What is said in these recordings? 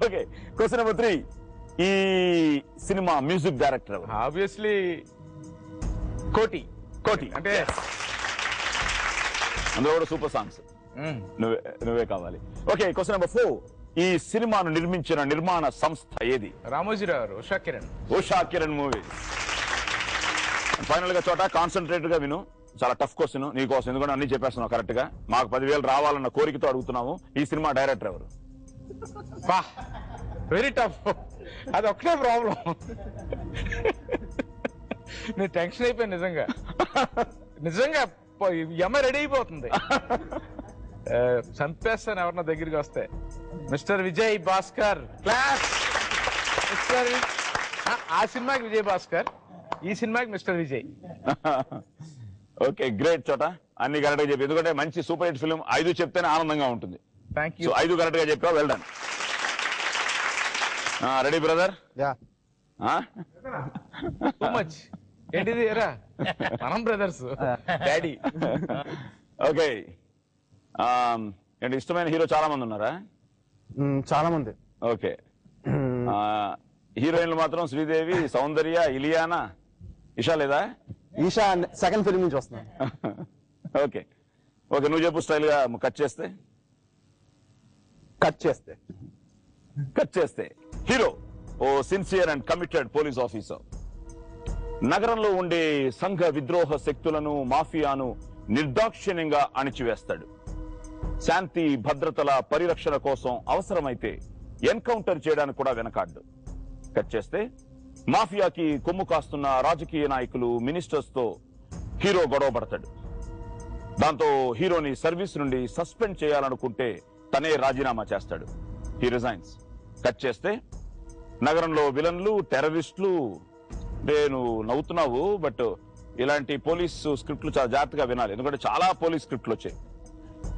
Okay, question number 3. ఈ cinema music director ఎవరు? Obviously కోటి. కోటి అంటే అందులో కూడా సూపర్ సాంగ్స్. నువ్వే కావాలి. Okay, question number 4. ఈ సినిమాను నిర్మించిన నిర్మాణ సంస్థ ఏది? రామోజీరావు గారు, ఉషా కిరణ్. ఉషా కిరణ్ మూవీ. ఫైనల్ గా చోట కాన్సన్ట్రేట్ గా విను. చాలా టఫ్ క్వశ్చన్ నీకోసం, ఎందుకంటే అన్ని చెప్పేస్తున్నావు కరెక్ట్ గా. మాకు 10,000 రావాలన్న కోరికతో అడుగుతున్నాము. ఈ సినిమా డైరెక్టర్ ఎవరు? Very tough. అది ఒక్కటే ప్రాబ్లం. నేను టెన్షన్ అయిపోయాను నిజంగా. నిజంగా ఈ అమ్మాయి రెడీ అయిపోతుంది. చంపేస్తాను ఎవరన్నా దగ్గరికి వస్తే. Mister Vijay Bhaskar class. Mister ఆ సినిమాకి విజయ్ భాస్కర్, ఈ సినిమాకి మిస్టర్ విజయ్. ఓకే, గ్రేట్ చోట. అన్ని కరెక్ట్ గా చెప్పి, ఎందుకంటే మంచి సూపర్ హిట్ ఫిల్మ్ 5 చెప్తేనే ఆనందంగా ఉంటుంది. Thank you. 5 కరెక్ట్ గా చెప్పావు, well done. Ready brother? Too much. ఏంటిది ఎరా? మనం బ్రదర్స్, డాడీ. ఓకే, ఏంటి ఇష్టమైన హీరో చాలా మంది ఉన్నారా? చాలా మంది. ఓకే, హీరోయిన్లు మాత్రం శ్రీదేవి, సౌందర్య, ఇలియానా, ఇషా లేదా? ఈషా సెకండ్ ఫిల్మ్ నుంచి వస్తున్నాను. ఓకే ఓకే, నువ్వు చెప్పు స్టైల్ గా. కట్ చేస్తే హీరో ఓ sincere and committed police officer. నగరంలో ఉండే సంఘ విద్రోహ శక్తులను, మాఫియాను నిర్దాక్షిణ్యంగా అణిచివేస్తాడు. శాంతి భద్రతల పరిరక్షణ కోసం అవసరమైతే ఎన్కౌంటర్ చేయడానికి కూడా వెనకాడ్డు. కట్ చేస్తే మాఫియాకి కొమ్ము కాస్తున్న రాజకీయ నాయకులు, మినిస్టర్స్ తో హీరో గొడవ పడతాడు. దాంతో హీరోని సర్వీస్ నుండి సస్పెండ్ చేయాలనుకుంటే తనే రాజీనామా చేస్తాడు. He resigns. కట్ చేస్తే నగరంలో విలన్లు, టెర్రరిస్టులు. నువ్వు నవ్వుతున్నావు, బట్ ఇలాంటి పోలీసు స్క్రిప్ట్లు చాలా జాగ్రత్తగా వినాలి, ఎందుకంటే చాలా పోలీస్ స్క్రిప్ట్లు వచ్చాయి.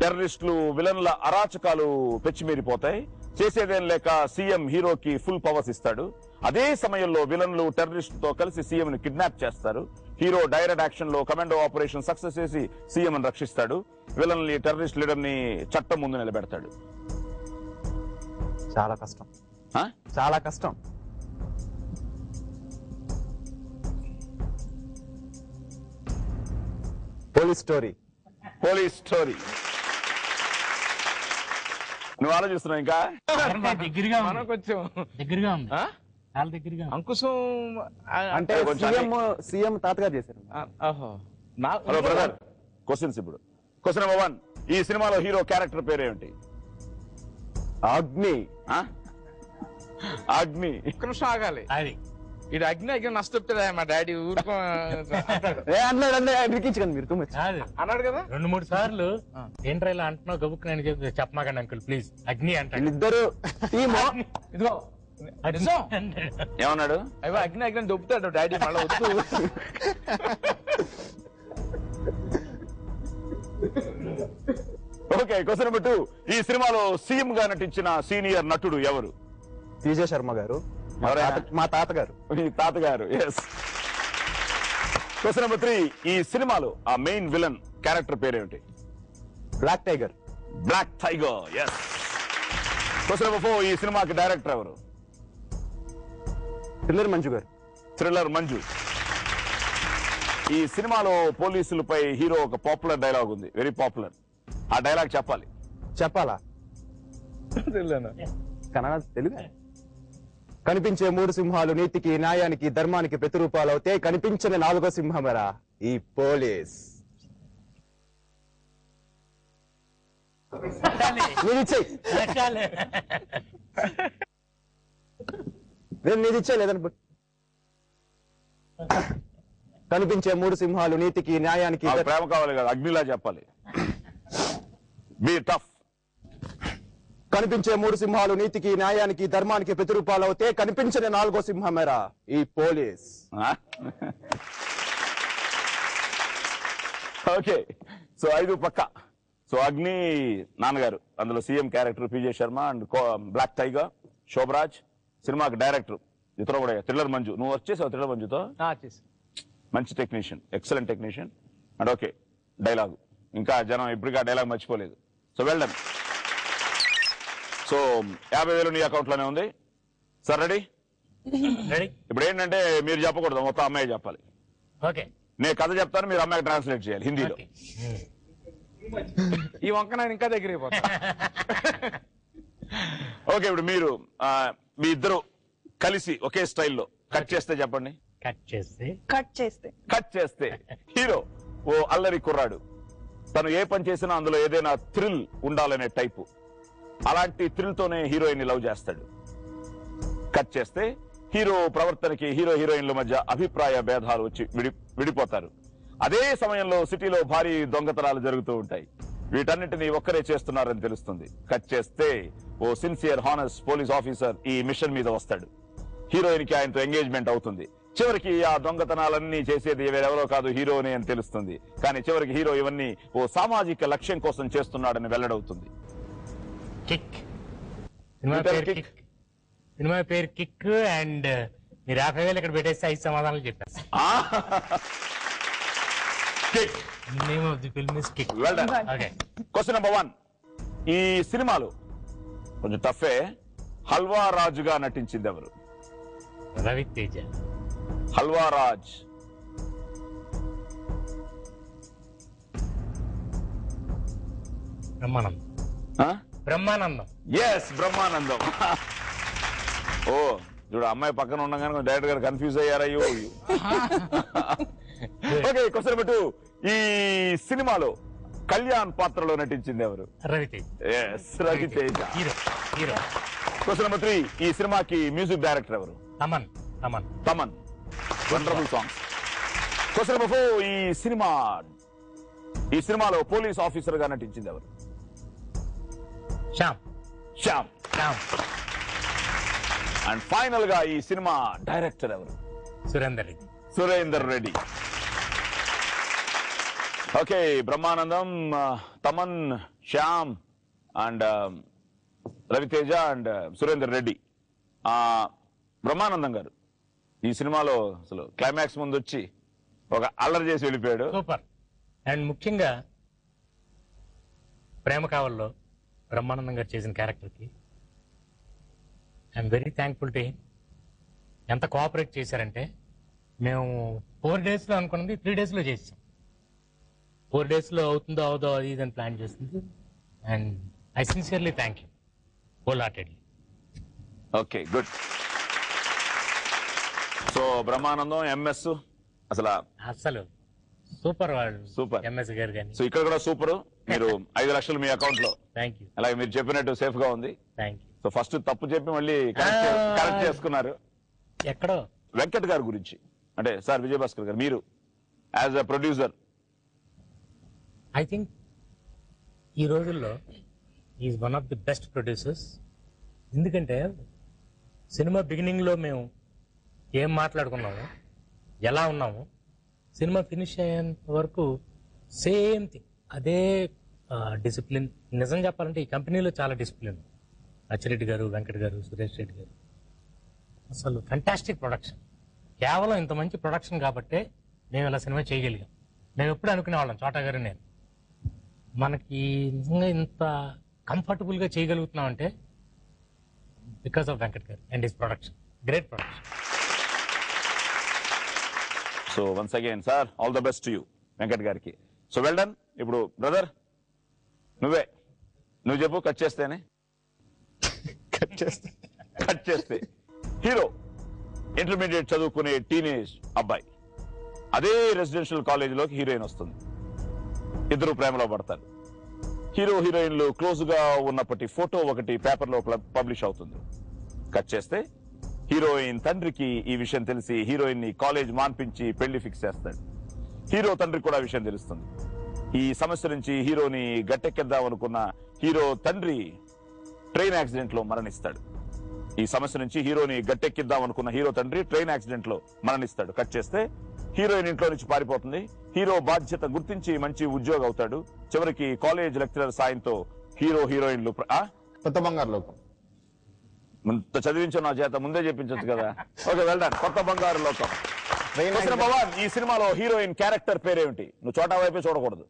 టెర్రరిస్టులు, విలన్ల అరాచకాలు పెచ్చిమీరిపోతాయి. చేసేదేం లేక సీఎం హీరోకి ఫుల్ పవర్స్ ఇస్తాడు. అదే సమయంలో విలన్లు టెర్రరిస్టులతో కలిసి సీఎం ని కిడ్నాప్ చేస్తారు. హీరో డైరెక్ట్ యాక్షన్ లో కమాండో ఆపరేషన్ సక్సెస్ చేసి సీఎం ని రక్షిస్తాడు. విలన్లు టెర్రరిస్ట్ లీడర్ ని చట్టం ముందు నిలబెడతాడు. చాలా కష్టం, చాలా కష్టం. Police story. నువ్వు ఆలోచిస్తున్నావు ఇంకా? మనం కొంచెం దగ్గరగా ఉంది. అంకుశం అంటే సీఎం తాతగారు చేశారు. హలో బ్రదర్, క్వశ్చన్స్ ఇప్పుడు. Question number 1. ఈ సినిమాలో హీరో క్యారెక్టర్ పేరేమిటి? అగ్ని. అగ్ని. ఒక్క నిమిషం ఆగాలి. ఇది అగ్ని నష్టపోతుందా? మా డాడీ ఊరుకో ఇరికించకండి మీరు. అన్నాడు కదా 2-3 సార్లు. ఏంట్రా ఇలా అంటున్నావు? గబుక్ నేను చెప్పమాకండి అంకుల్ ప్లీజ్. అగ్ని అంటాడు. ఇద్దరు ఇదిగో ఏమన్నాడు? అయ్యో అగ్ని దొబ్బుతాడు డాడీ. మళ్ళీ వద్దు. Okay, question number 2. ఈ సినిమాలో సీఎం గా నటించిన సీనియర్ నటుడు ఎవరు? విజయ్ శర్మ గారు, మా తాతగారు. మీ తాతగారు. ఎస్. Question number 3. ఈ సినిమాలో ఆ మెయిన్ విలన్ క్యారెక్టర్ పేరేమిటి? Black tiger. Yes. Question number 4. ఈ సినిమాకి డైరెక్టర్ ఎవరు? థ్రిల్లర్ మంజు గారు. ఈ సినిమాలో పోలీసులపై హీరో ఒక పాపులర్ డైలాగ్ ఉంది, వెరీ పాపులర్. ఆ డైలాగ్ చెప్పాలి. చెప్పాలా? కన్నడ, తెలుగు. కనిపించే 3 సింహాలు నీతికి, న్యాయానికి, ధర్మానికి ప్రతిరూపాలు అవుతే కనిపించని 4వ సింహమరా ఈ పోలీస్. నీదిచ్చే లేదని. కనిపించే 3 సింహాలు నీతికి, న్యాయానికి. ప్రేమ కావాలి కదా, అగ్నిలా చెప్పాలి. Be tough. కనిపించే 3 సింహాలు నీతికి, న్యాయానికి, ధర్మానికి ప్రతిరూపాలు అవుతే కనిపించని 4వ సింహమేరా ఈ పోలీస్. ఓకే, సో 5 పక్క. సో అగ్ని నాన్నగారు, అందులో CM character Vijay Sharma, and black tiger Shobhraj. సినిమాకి డైరెక్టర్ ఇతర కూడా థ్రిల్లర్ మంజు. నువ్వు వచ్చేసావు థ్రిల్లర్ మంజుతో. మంచి technician, excellent technician. And okay, dialogue ఇంకా జనం ఇప్పటికీ ఆ డైలాగ్ మర్చిపోలేదు. So well done. సో 50,000 నీ అకౌంట్ లోనే ఉంది. Sir ready? రెడీ. ఇప్పుడు ఏంటంటే మీరు చెప్పకూడదు, మొత్తం అమ్మాయి చెప్పాలి. ఓకే. నేను కథ చెప్తాను, మీరు అమ్మాయికి ట్రాన్స్లేట్ చేయాలి హిందీలో. ఈ వంక నేను ఇంకా దగ్గరికి పోతా. ఓకే, ఇప్పుడు మీరు మీ ఇద్దరు కలిసి ఒకే స్టైల్లో కట్ చేస్తే చెప్పండి. కట్ చేస్తే హీరో ఓ అల్లరి కుర్రాడు, తను ఏ పని చేసినా అందులో ఏదైనా థ్రిల్ ఉండాలనే టైపు. అలాంటి థ్రిల్ తోనే హీరోయిన్ ని లవ్ చేస్తాడు. కట్ చేస్తే హీరో ప్రవర్తనకి హీరో హీరోయిన్ల మధ్య అభిప్రాయ భేదాలు వచ్చి విడిపోతారు. అదే సమయంలో సిటీలో భారీ దొంగతనాలు జరుగుతూ ఉంటాయి. వీటన్నిటిని ఒక్కరే చేస్తున్నారని తెలుస్తుంది. కట్ చేస్తే ఓ సిన్సియర్ హానెస్ట్ పోలీస్ ఆఫీసర్ ఈ మిషన్ మీద వస్తాడు. హీరోయిన్ కి ఆయనతో ఎంగేజ్మెంట్ అవుతుంది. చివరికి ఆ దొంగతనాలన్నీ చేసేది వేరెవరో కాదు, హీరోనే అని తెలుస్తుంది. కానీ చివరికి హీరో ఇవన్నీ ఓ సామాజిక లక్ష్యం కోసం చేస్తున్నాడని వెల్లడవుతుంది. సినిమా పేరు కిక్. అండ్ మీరు 50,000 ఇక్కడ పెట్టేస్తే 5 సమాధానాలు చెప్పారు. Name of the film is kick. Well done. Okay, question number 1. ఈ సినిమాలో కొంచెం టఫే, హల్వా రాజుగా నటించింది ఎవరు? రవితేజ. హల్వా రాజ్. బ్రహ్మానందం. ఎస్, బ్రహ్మానందం. ఓ చూడు, అమ్మాయి పక్కన ఉండగానే డైరెక్టర్ గారు కన్ఫ్యూజ్ అయ్యారయ్యో. Okay, question number 2. ఈ సినిమాలో కళ్యాణ్ పాత్రలో నటించింది ఎవరు? Ravi Teja. Yes, Ravi Teja. Question number 3. ఈ సినిమాకి మ్యూజిక్ డైరెక్టర్ ఎవరు? Thaman. Wonderful songs. Question number 4. ఈ సినిమాలో పోలీస్ ఆఫీసర్ గా నటించింది ఎవరు? శ్యామ్. అండ్ ఫైనల్ గా ఈ సినిమా డైరెక్టర్ ఎవరు? Surender Reddy. Okay, Brahmanandam, Thaman, Shyam and Raviteja and Surender Reddy. Brahmanandam గారు ఈ సినిమాలో అసలు క్లైమాక్స్ ముందు వచ్చి ఒక అల్లరి చేసి వెళ్ళిపోయాడు. సూపర్. అండ్ ముఖ్యంగా ప్రేమ కావల్లో బ్రహ్మానందం గారు చేసిన క్యారెక్టర్ కి I'm very thankful to him. ఎంత కోఆపరేట్ చేశారంటే, మేము 4 days లో అనుకున్నది 3 days లో చేసాం. 4 days లో అవుతుందో అవుదో అది ఇదని ప్లాన్ చేస్తుంది. And I sincerely thank you whole heartedly. Okay, good. So Brahmanandam, MS అసలు సూపర్. వాళ్ళు సూపర్. ఎంఎస్ గారు కానీ. సో ఇక్కడ కూడా సూపర్. మీరు 5 లక్షలు మీ అకౌంట్ లో. Thank you. అలాగే మీరు చెప్పినట్టు సేఫ్ గా ఉంది. Thank you. సో ఫస్ట్ తప్పు చెప్పి మళ్ళీ కరెక్ట్ చేసుకున్నారు. ఎక్కడో వెంకట్ గారి గురించి అంటే, సార్ విజయభాస్కర్ గారు, మీరు as a producer I think ఈ రోజుల్లో is one of the best producers. ఎందుకంటే సినిమా బిగినింగ్ లో మేము ఏం మాట్లాడుకున్నాము, ఎలా ఉన్నాము, సినిమా ఫినిష్ అయ్యేంత వరకు సేమ్ థింగ్, అదే డిసిప్లిన్. నిజం చెప్పాలంటే ఈ కంపెనీలో చాలా డిసిప్లిన్. అచ్చిరెడ్డి గారు, వెంకట్ గారు, సురేష్ రెడ్డి గారు, అసలు ఫెంటాస్టిక్ ప్రొడక్షన్. కేవలం ఇంత మంచి ప్రొడక్షన్ కాబట్టే మేము ఇలా సినిమా చేయగలిగాం. మేము ఎప్పుడు అనుకునేవాళ్ళం, చోటా గారు నేను, మనకి నిజంగా ఇంత కంఫర్టబుల్ గా చేయగలుగుతున్నాం అంటే బికాస్ ఆఫ్ వెంకట్ గారు and his production. Great production. So once again sir, all the best to you Venkat గారికి. So well done. ఇప్పుడు బ్రదర్ నువ్వు చెప్పు. కట్ చేస్తే హీరో ఇంటర్మీడియట్ చదువుకునే టీనేజ్ అబ్బాయి. అదే రెసిడెన్షియల్ కాలేజీలోకి హీరోయిన్ వస్తుంది. ఇద్దరు ప్రేమలో పడతారు. హీరో హీరోయిన్లు క్లోజ్ గా ఉన్నప్పటి ఫోటో ఒకటి పేపర్ లో పబ్లిష్ అవుతుంది. కట్ చేస్తే హీరోయిన్ తండ్రికి ఈ విషయం తెలిసి హీరోయిన్ ని కాలేజ్ మాన్పించి పెళ్లి ఫిక్స్ చేస్తాడు. హీరో తండ్రికి కూడా విషయం తెలుస్తుంది. ఈ సమస్య నుంచి హీరోని గట్టెక్కిద్దాం అనుకున్న హీరో తండ్రి ట్రైన్ యాక్సిడెంట్ లో మరణిస్తాడు. ఈ సమస్య నుంచి హీరోని గట్టెక్కిద్దాం అనుకున్న హీరో తండ్రి ట్రైన్ యాక్సిడెంట్ లో మరణిస్తాడు. కట్ చేస్తే హీరోయిన్ ఇంట్లో నుంచి పారిపోతుంది. హీరో బాధ్యత గుర్తించి మంచి ఉద్యోగం అవుతాడు. చివరికి కాలేజ్ లెక్చరర్ సాయంతో హీరో హీరోయిన్లు కొత్త బంగారు లోకం చదివించు నా చేత ముందే చెప్పించచ్చు కదా. Okay, well done. కొత్త బంగారు లోకం. భగవాన్, ఈ సినిమాలో హీరోయిన్ క్యారెక్టర్ పేరేమిటి? నువ్వు చోటా వైపే చూడకూడదు.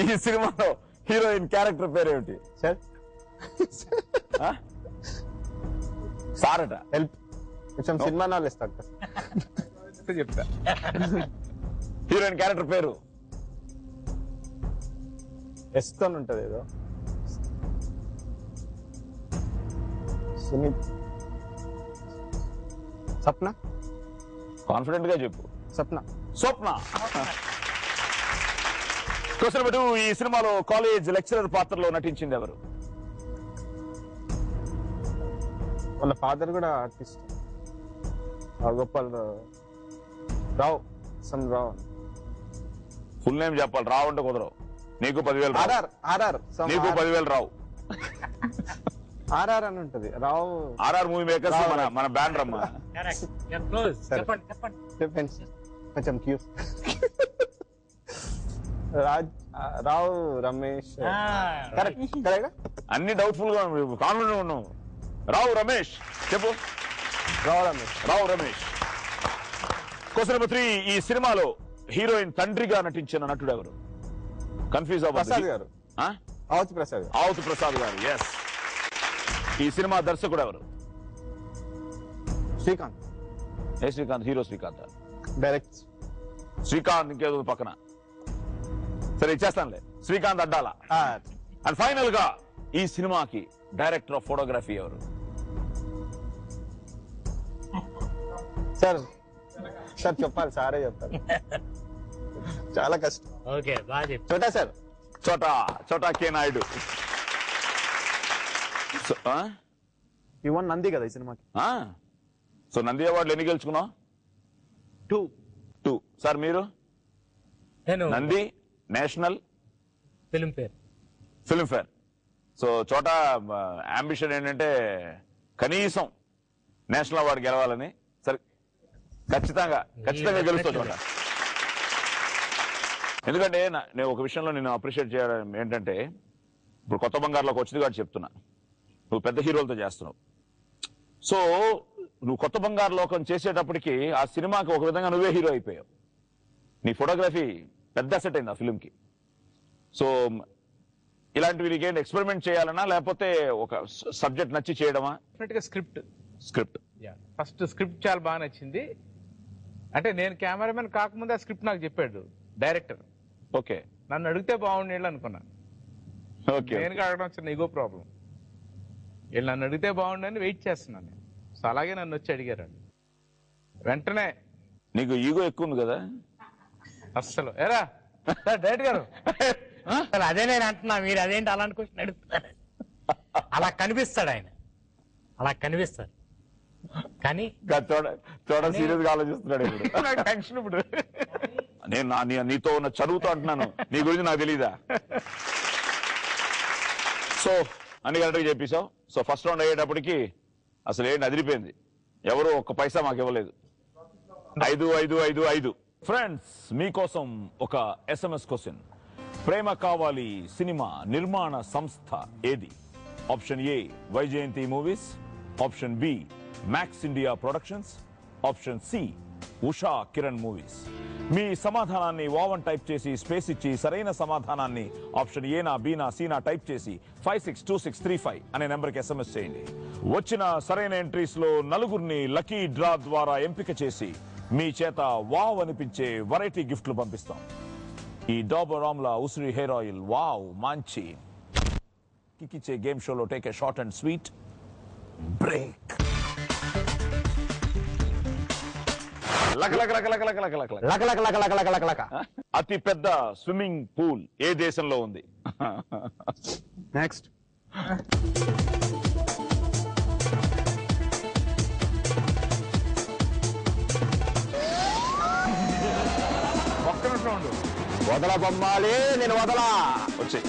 ఈ సినిమాలో హీరోయిన్ క్యారెక్టర్ పేరేమిటి? సార్ సారట. హెల్ప్ కొంచెం సినిమా నాలెడ్జ్ డాక్టర్. చెప్తా. హీరోయిన్ క్యారెక్టర్ పేరు ఎస్తో ఉంటది ఏదో. సునీత్, సప్న, కాన్ఫిడెంట్ గా చెప్పు. సప్న. స్వప్న. క్వశ్చన్ నెంబర్ 2, ఈ సినిమాలో కాలేజ్ లెక్చరర్ పాత్రలో నటించింది ఎవరు? వాళ్ళ ఫాదర్ కూడా ఆర్టిస్ట్, గోపాల్ రావు, సమ్ రావు. ఫుల్ నేమ్ చెప్పాలి. రావు అంటే కుదరవు. నీకు 10,000 రావు. ఆర్ఆర్ నీకు 10,000 రావు. ఆర్ఆర్ అని ఉంటది. రావు ఆర్ఆర్ మూవీ మేకర్స్ మన బ్యాండ్ రమ్మా. Correct. You're close. Sir. చెప్పండి. కొంచెం క్యూ. రావు రమేష్. కరెక్ట్ అన్ని డౌట్ఫుల్ గా కాన్ఫిడెంట్ ఉన్నావు. రావు రమేష్ చెప్పు. రావు రమేష్. క్వశ్చన్ నెంబర్ 3, ఈ సినిమాలో హీరోయిన్ తండ్రిగా నటించిన నటుడు ఎవరు? కన్ఫ్యూజ్ ప్రసాద్ గారు. ఆవతి ప్రసాద్ గారు. ఎస్. ఈ సినిమా దర్శకుడు ఎవరు? శ్రీకాంత్. ఏ శ్రీకాంత్? హీరో శ్రీకాంత్. డైరెక్ట్ శ్రీకాంత్ ఇంకేదో పక్కన. సరే ఇచ్చేస్తానులే. శ్రీకాంత్ అడ్డాల. అండ్ ఫైనల్ గా ఈ సినిమాకి డైరెక్టర్ ఆఫ్ ఫోటోగ్రఫీ ఎవరు? సార్ చెప్పాలి, సారే చెప్పాలి. చాలా కష్టం. ఓకే, బాగా చెప్పు. చోటా సార్. చోటా కే నాయుడు. ఇవన్ నంది కదా ఈ సినిమాకి. సో నంది అవార్డులు ఎన్ని గెలుచుకున్నావు? 2. సార్ మీరు? నేను నంది, నేషనల్, ఫిల్మ్ఫేర్. సో చోటా అంబిషన్ ఏంటంటే కనీసం నేషనల్ అవార్డు గెలవాలని. సరే, ఖచ్చితంగా గెలుస్తావు చోట. ఎందుకంటే నేను ఒక విషయంలో నేను అప్రిషియేట్ చేయడం ఏంటంటే, ఇప్పుడు కొత్త బంగారులోకి వచ్చింది కాబట్టి చెప్తున్నా, నువ్వు పెద్ద హీరోలతో చేస్తున్నావు. సో నువ్వు కొత్త బంగారు లోకం చేసేటప్పటికి ఆ సినిమాకి ఒక విధంగా నువ్వే హీరో అయిపోయావు. నీ ఫోటోగ్రఫీ పెద్ద అసెట్ అయింది ఆ ఫిల్మ్ కి. సో ఇలాంటివి నీకేంటి ఎక్స్పెరిమెంట్ చేయాలన్నా, లేకపోతే ఒక సబ్జెక్ట్ నచ్చి చేయడమా? స్క్రిప్ట్. ఫస్ట్ స్క్రిప్ట్ చాలా బాగా నచ్చింది. అంటే నేను కెమెరామెన్ కాకముందే ఆ స్క్రిప్ట్ నాకు చెప్పాడు డైరెక్టర్. ఓకే. నన్ను అడిగితే బాగుండేళ్ళు అనుకున్నా. ఓకే. నేను అడగడం వచ్చిన ఈగో ప్రాబ్లం. వీళ్ళు నన్ను అడిగితే బాగుండని వెయిట్ చేస్తున్నాను నేను. సో అలాగే నన్ను వచ్చి అడిగారు. వెంటనే నీకు ఈగో ఎక్కువ ఉంది కదా అస్సలు. ఏరా డైరెక్టర్ గారు, అసలు అదే నేను అంటున్నా, మీరు అదేంటి అలాంటి క్వశ్చన్ అడుగుతున్నారు? అలా కనిపిస్తాడు ఆయన, అలా కనిపిస్తాడు. కానీ చూడ సీరియస్ గా ఆలోచిస్తున్నాడు ఇప్పుడు. నాకు టెన్షన్ ఇప్పుడు. నేను నీతో ఉన్న చదువుతో అంటున్నాను, నీ గురించి నాకు తెలీదా? సో అన్ని కరెక్ట్గా చెప్పేశావు. సో ఫస్ట్ రౌండ్ అయ్యేటప్పటికి అసలు ఏంటి అదిరిపోయింది. ఎవరు ఒక్క పైసా మాకు ఇవ్వలేదు. 5. ఫ్రెండ్స్, మీకోసం ఒక SMS క్వశ్చన్. ప్రేమ కావాలి సినిమా నిర్మాణ సంస్థ ఏది? Option A Vyjayanthi movies, option B max India productions, option C Usha Kiran movies. మీ సమాధానాన్ని వావన్ టైప్ చేసి స్పేస్ ఇచ్చి సరైన సమాధానాన్ని ఆప్షన్ ఏనా, బీనా, సీనా టైప్ చేసి 562635 అనే నెంబర్కి SMS చేయండి. వచ్చిన సరైన ఎంట్రీస్ లో నలుగురిని లక్కీ డ్రా ద్వారా ఎంపిక చేసి మీ చేత వావ్ అనిపించే వెరైటీ గిఫ్ట్లు పంపిస్తాం. ఈ డాబర్ ఆమ్లా ఉసిరి హెయిర్ ఆయిల్ వావ్ మంచి కికిచ్చే గేమ్ షోలో take a short and sweet break. అతి పెద్ద స్విమ్మింగ్ పూల్ ఏ దేశంలో ఉంది? నెక్స్ట్. ఒక్క నిమిషం ఉండు. వదల బొమ్మాలి, నేను వదలా. వచ్చి